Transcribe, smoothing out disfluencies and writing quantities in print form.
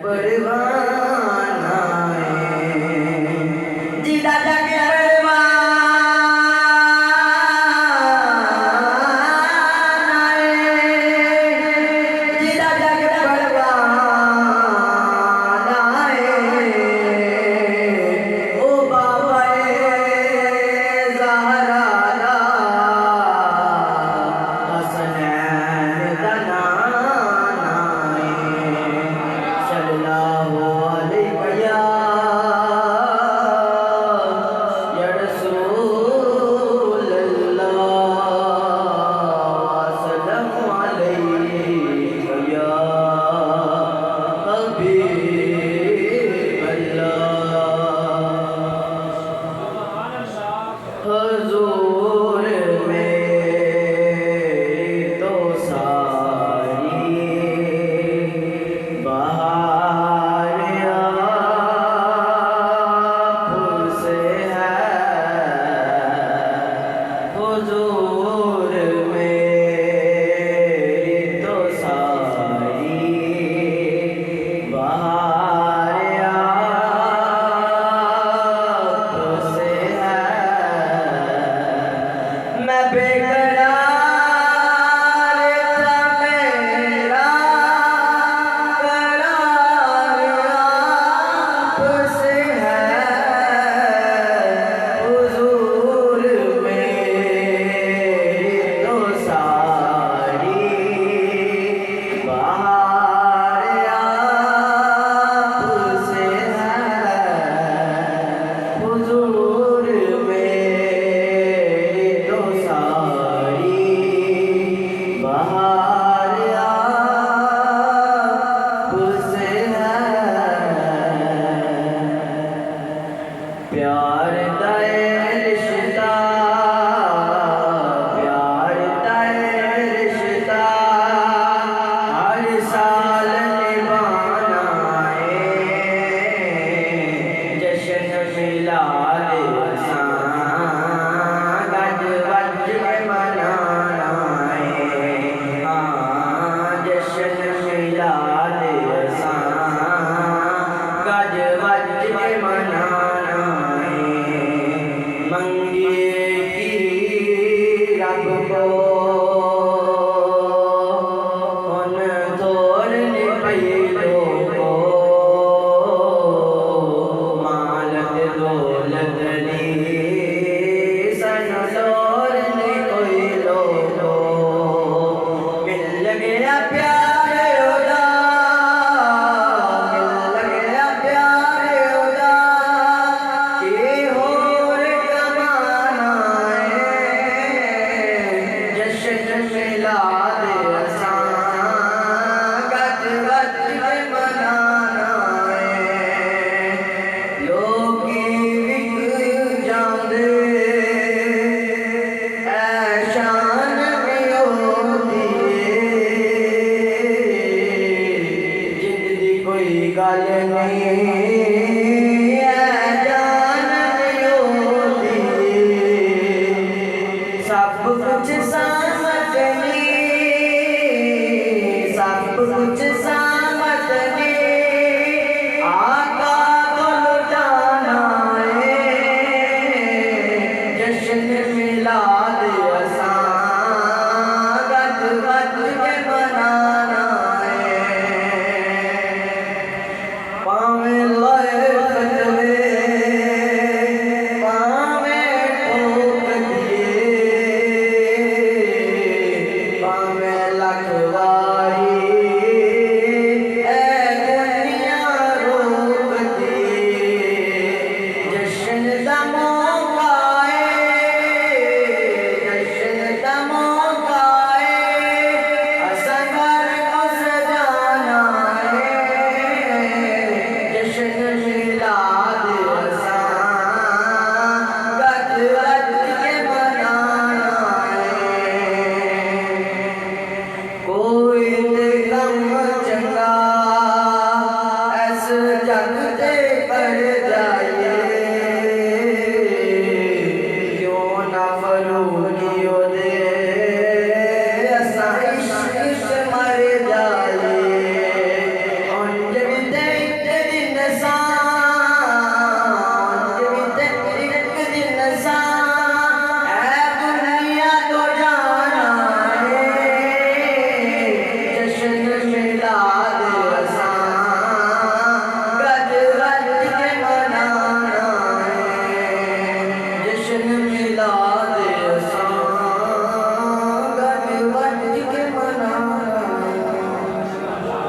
परवाना जिदा जग परवाना जिदा जग परवाना ओ बाबा ज़हरा दा हसनैन दा नाना सल्लल्लाहु अलैहि या रसूल अल्लाह सल्लल्लाहु अलैहि या हबीब अल्लाह हुजूर मेरी तो सारी बहार आपसे है हुजूर मेरी तो सारी बहार आपसे है मैं बेकरार था मेरा करार आपसे है हुजूर मेरी तो सारी बहार आपसे है हुजूर मेरी तो सारी बहार आपसे है प्यार दा रिश्ता प्यार दा रिश्ता हर साल निभाना है जश्न मिलाद गज वज के मनाना है हाँ जश्न मिलाद गज वज के मनाना है मंगिए की रब को उन तोड़ने पैलों को मालत दौलत ली सन तोड़ने कोई लोगो मिल गया प्यार उदा मिल गया प्यार उदा के होर कमाना है जश्न मिलाद गज वज के मनाना है लोकी विक जांदे ऐशान भी होती जिंदगी कोई गल नहीं जान भी होती सब कुछ समझनी सब कुछ समझनी आका को लुटाना है जश्न मिलाद गज वज के मनाना है पावें लोए फतवे पावें ठोक दिए पावें लखवारी ए दुनिया रोक दिए जश्न दा मौका जश्न दा मौका असां घर को सजाना है जश्न मिलाद गज वज के मनाना है कोई ते गम चंगा ऐस जग